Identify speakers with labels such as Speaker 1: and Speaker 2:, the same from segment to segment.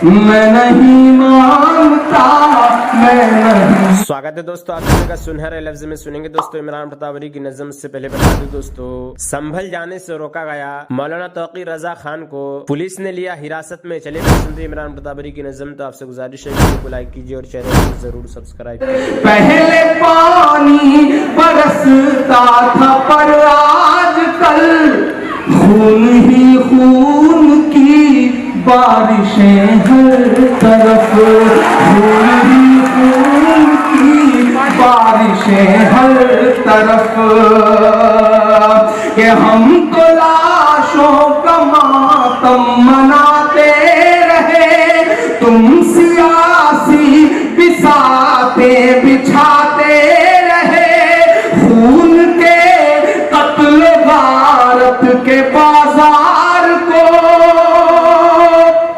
Speaker 1: میں نہیں مانتا، میں نہیں۔
Speaker 2: سواگت ہے دوستو، آپ سب کا سنہرے لفظ میں سنیں گے دوستو عمران پرتاپوری کی نظم سے پہلے بتا دوں دوستو، سنبھل جانے سے روکا گیا مولانا توقیر رضا خان کو پولیس نے لیا حراست میں۔ چلے سنتے عمران پرتاپوری کی نظم، تو آپ سے گزارش ہے ویڈیو کو لائک کیجیے اور چینل کو ضرور سبسکرائب کیجیے۔
Speaker 1: پہلے پانی برستا تھا پر آج کل خون ہی خون کی بارشیں ہر طرف، خون ہی خون کی بارشیں ہر طرف، کہ ہم تو لاشوں کا ماتم مناتے رہے، تم سیاسی بساتیں بچھاتے رہے، خون کے قتل غارت کے بازار کو۔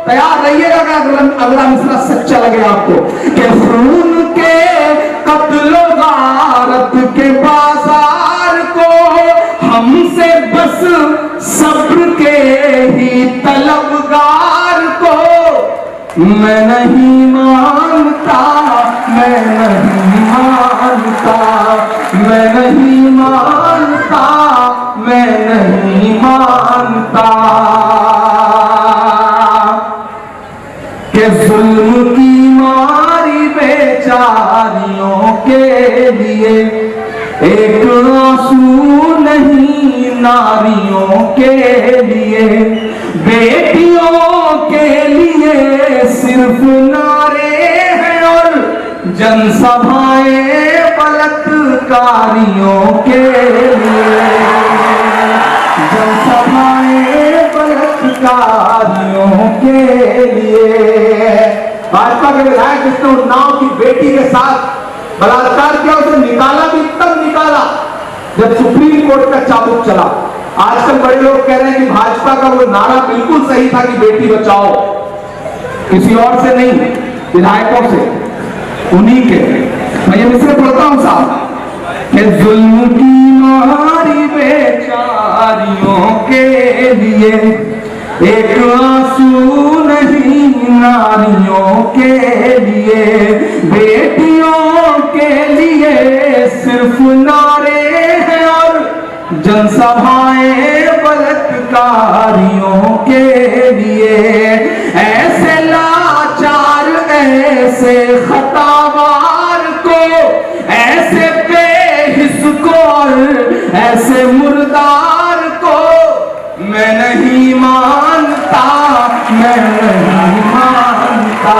Speaker 1: تیار رہیے گا اگلا مصرع سچا لگے آپ کو، کہ خون کے قتل غارت کے بازار کو ہم سے بس صبر کے ہی طلبگار کو میں نہیں مانتا، میں نہیں مانتا، میں نہیں مانتا، میں نہیں مانتا، کہ ظلم کی ماری بیچاریوں کے لیے ایک آنسو نہیں ناریوں کے لیے، بیٹیوں کے لیے صرف نعرے ہیں اور جن سبھائیں بلاتکاریوں کے لیے، جن سبھائیں بلاتکاریوں کے لیے۔ بھاجپا کے ودھائک جس نے اناؤ کی بیٹی کے ساتھ بلاکار کیا، اسے نکالا بھی تب نکالا جب سپریم کورٹ کا چابک چلا۔ آج کل بڑے لوگ کہہ رہے ہیں کہ بھاجپا کا وہ نعرہ بالکل صحیح تھا کہ بیٹی بچاؤ، کسی اور سے نہیں، ودھائکوں سے، انہی کے۔ میں یہ مصرع پڑھتا ہوں صاحب، کہ ظلم کی ماری بیچاریوں کے لیے ایک آنسو نہیں ناریوں کے لیے، بیٹیوں کے لیے صرف نعرے ہیں اور جن سبھائیں بلاتکاریوں کے لیے، ایسے لاچار ایسے خطاوار کو، ایسے بے حس کو اور ایسے مردار کو میں نہیں مانتا، میں نہیں مانتا،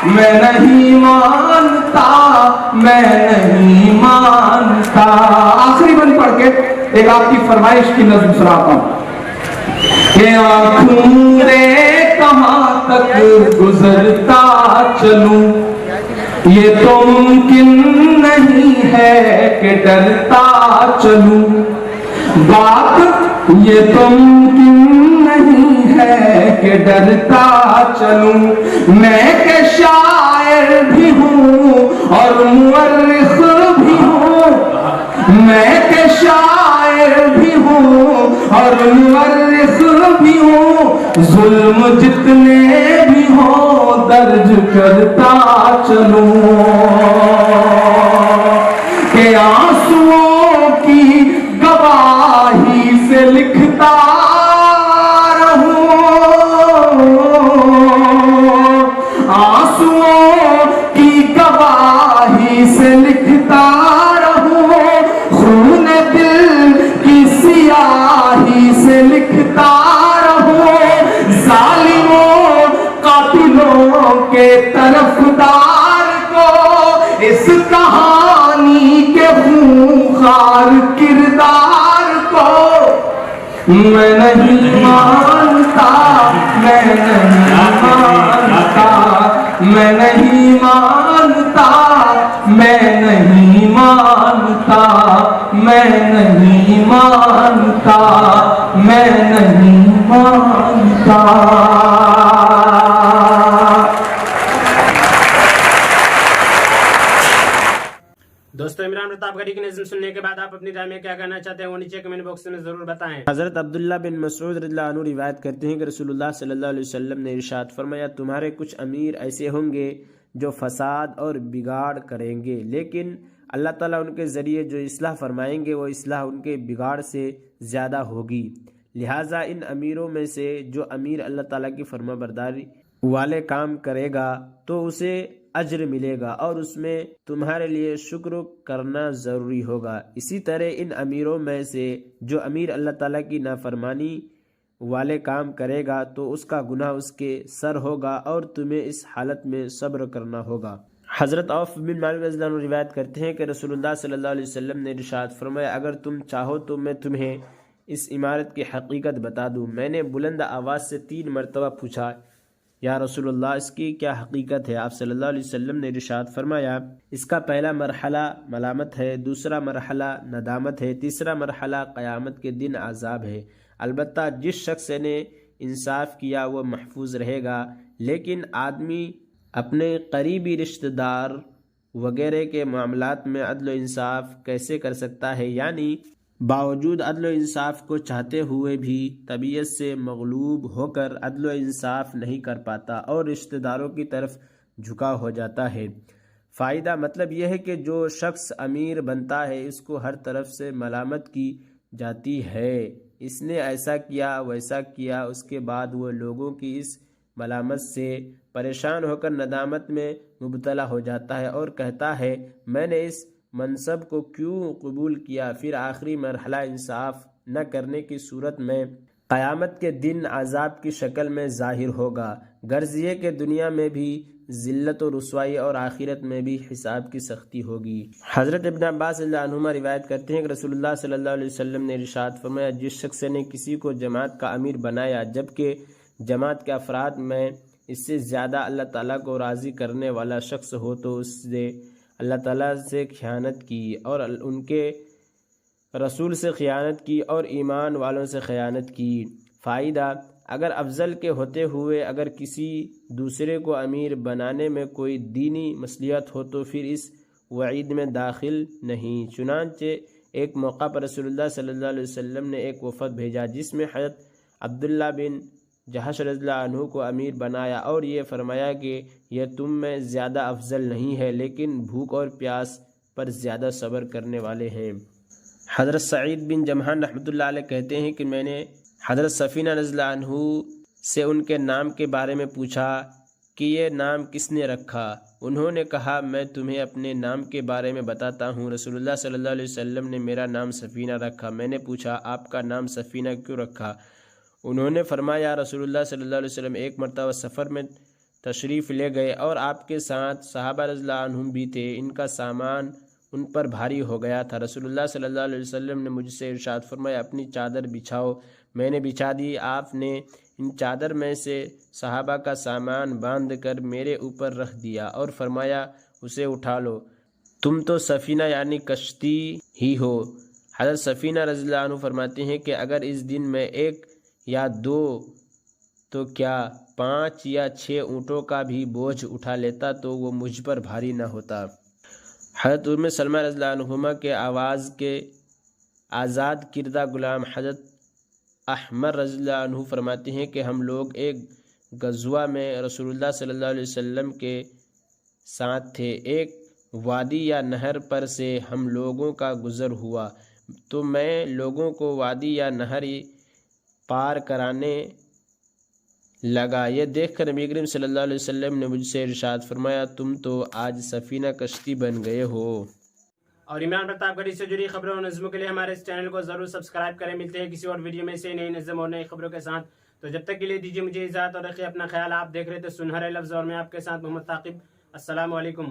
Speaker 1: میں نہیں مانتا، میں نہیں مانتا۔ آخری بند پڑھ کے ایک آپ کی فرمائش کی نظم سناتا ہوں، کہ آنکھوں رے کہاں تک گزرتا چلوں، یہ تو ممکن نہیں ہے کہ ڈرتا چلوں، بات یہ تو ممکن نہیں ہے کہ ڈرتا چلوں، میں کہ شاعر بھی ہوں اور مورخ بھی ہوں، میں کہ شاعر بھی ہوں اور مورخ بھی ہوں، ظلم جتنے بھی ہوں درج کرتا چلوں، کہ آنسوؤں کی گواہی سے لکھتا رہوں، آنسوؤں کی گواہی سے لکھتا رہوں، خون دل کی سیاہی سے لکھتا رہوں، ظالموں قاتلوں کے طرفدار کو اس کہانی کے خونخوار کردار کو میں نہیں مانتا، میں نہیں مانتا، میں نہیں مانتا، میں نہیں مانتا، میں نہیں مانتا، میں نہیں مانتا۔
Speaker 2: دوستو عمران پرتاپ گڑھی کی نظم سننے کے بعد آپ اپنی رائے میں کیا کہنا چاہتے ہیں وہ نیچے کمنٹ باکس میں ضرور بتائیں۔ حضرت عبداللہ بن مسعود رضی اللہ عنہ روایت کرتے ہیں کہ رسول اللہ صلی اللہ علیہ وسلم نے ارشاد فرمایا، تمہارے کچھ امیر ایسے ہوں گے جو فساد اور بگاڑ کریں گے، لیکن اللہ تعالیٰ ان کے ذریعے جو اصلاح فرمائیں گے وہ اصلاح ان کے بگاڑ سے زیادہ ہوگی۔ لہٰذا ان امیروں میں سے جو امیر اللہ تعالیٰ کی فرما برداری والے کام کرے گا تو اسے اجر ملے گا اور اس میں تمہارے لیے شکر کرنا ضروری ہوگا۔ اسی طرح ان امیروں میں سے جو امیر اللہ تعالیٰ کی نافرمانی والے کام کرے گا تو اس کا گناہ اس کے سر ہوگا اور تمہیں اس حالت میں صبر کرنا ہوگا۔ حضرت عوف بن مالک رضی اللہ عنہ روایت کرتے ہیں کہ رسول اللہ صلی اللہ علیہ وسلم نے ارشاد فرمایا، اگر تم چاہو تو میں تمہیں اس عمارت کی حقیقت بتا دوں۔ میں نے بلند آواز سے 3 مرتبہ پوچھا، یا رسول اللہ اس کی کیا حقیقت ہے؟ آپ صلی اللہ علیہ وسلم نے ارشاد فرمایا، اس کا پہلا مرحلہ ملامت ہے، دوسرا مرحلہ ندامت ہے، تیسرا مرحلہ قیامت کے دن عذاب ہے۔ البتہ جس شخص نے انصاف کیا وہ محفوظ رہے گا، لیکن آدمی اپنے قریبی رشتہ دار وغیرہ کے معاملات میں عدل و انصاف کیسے کر سکتا ہے؟ یعنی باوجود عدل و انصاف کو چاہتے ہوئے بھی طبیعت سے مغلوب ہو کر عدل و انصاف نہیں کر پاتا اور رشتہ داروں کی طرف جھکا ہو جاتا ہے۔ فائدہ مطلب یہ ہے کہ جو شخص امیر بنتا ہے اس کو ہر طرف سے ملامت کی جاتی ہے، اس نے ایسا کیا ویسا کیا، اس کے بعد وہ لوگوں کی اس ملامت سے پریشان ہو کر ندامت میں مبتلا ہو جاتا ہے اور کہتا ہے میں نے اس منصب کو کیوں قبول کیا۔ پھر آخری مرحلہ انصاف نہ کرنے کی صورت میں قیامت کے دن عذاب کی شکل میں ظاہر ہوگا، غرض یہ کہ دنیا میں بھی ذلت و رسوائی اور آخرت میں بھی حساب کی سختی ہوگی۔ حضرت ابن عباس رضی اللہ عنہما روایت کرتے ہیں کہ رسول اللہ صلی اللہ علیہ وسلم نے ارشاد فرمایا، جس شخص نے کسی کو جماعت کا امیر بنایا جبکہ جماعت کے افراد میں اس سے زیادہ اللہ تعالیٰ کو راضی کرنے والا شخص ہو تو اس سے اللہ تعالیٰ سے خیانت کی اور ان کے رسول سے خیانت کی اور ایمان والوں سے خیانت کی۔ فائدہ، اگر افضل کے ہوتے ہوئے اگر کسی دوسرے کو امیر بنانے میں کوئی دینی مصلحت ہو تو پھر اس وعید میں داخل نہیں۔ چنانچہ ایک موقع پر رسول اللہ صلی اللہ علیہ وسلم نے ایک وفد بھیجا جس میں حضرت عبداللہ بن جہش رضی اللہ عنہ کو امیر بنایا اور یہ فرمایا کہ یہ تم میں زیادہ افضل نہیں ہے لیکن بھوک اور پیاس پر زیادہ صبر کرنے والے ہیں۔ حضرت سعید بن جمحان رحمۃ اللہ علیہ کہتے ہیں کہ میں نے حضرت سفینہ رضی اللہ عنہ سے ان کے نام کے بارے میں پوچھا کہ یہ نام کس نے رکھا؟ انہوں نے کہا میں تمہیں اپنے نام کے بارے میں بتاتا ہوں، رسول اللہ صلی اللہ علیہ وسلم نے میرا نام سفینہ رکھا۔ میں نے پوچھا آپ کا نام سفینہ کیوں رکھا؟ انہوں نے فرمایا رسول اللہ صلی اللہ علیہ وسلم ایک مرتبہ سفر میں تشریف لے گئے اور آپ کے ساتھ صحابہ رضی اللہ عنہم بھی تھے، ان کا سامان ان پر بھاری ہو گیا تھا۔ رسول اللہ صلی اللہ علیہ وسلم نے مجھ سے ارشاد فرمایا اپنی چادر بچھاؤ۔ میں نے بچھا دی، آپ نے ان چادر میں سے صحابہ کا سامان باندھ کر میرے اوپر رکھ دیا اور فرمایا اسے اٹھا لو، تم تو سفینہ یعنی کشتی ہی ہو۔ حضرت سفینہ رضی اللہ عنہ فرماتے ہیں کہ اگر اس دن میں 1 یا 2 تو کیا 5 یا 6 اونٹوں کا بھی بوجھ اٹھا لیتا تو وہ مجھ پر بھاری نہ ہوتا۔ حضرت ام سلمہ رضی اللہ عنہما کے آواز کے آزاد کردہ غلام حضرت احمر رضی اللہ عنہ فرماتے ہیں کہ ہم لوگ ایک غزوہ میں رسول اللہ صلی اللہ علیہ وسلم کے ساتھ تھے۔ ایک وادی یا نہر پر سے ہم لوگوں کا گزر ہوا تو میں لوگوں کو وادی یا نہر پار کرانے لگا، یہ دیکھ کر نبی کریم صلی اللہ علیہ وسلم نے مجھ سے ارشاد فرمایا تم تو آج سفینہ کشتی بن گئے ہو۔ اور عمران پرتاپ گڑھی سے جڑی خبروں اور نظموں کے لیے ہمارے اس چینل کو ضرور سبسکرائب کریں۔ ملتے ہیں کسی اور ویڈیو میں سے نئی نظم اور نئی خبروں کے ساتھ، تو جب تک کے لیے دیجیے مجھے اجازت اور رکھیے اپنا خیال۔ آپ دیکھ رہے تھے سنہرے لفظ اور میں آپ کے ساتھ محمد ثاقب۔ السلام علیکم۔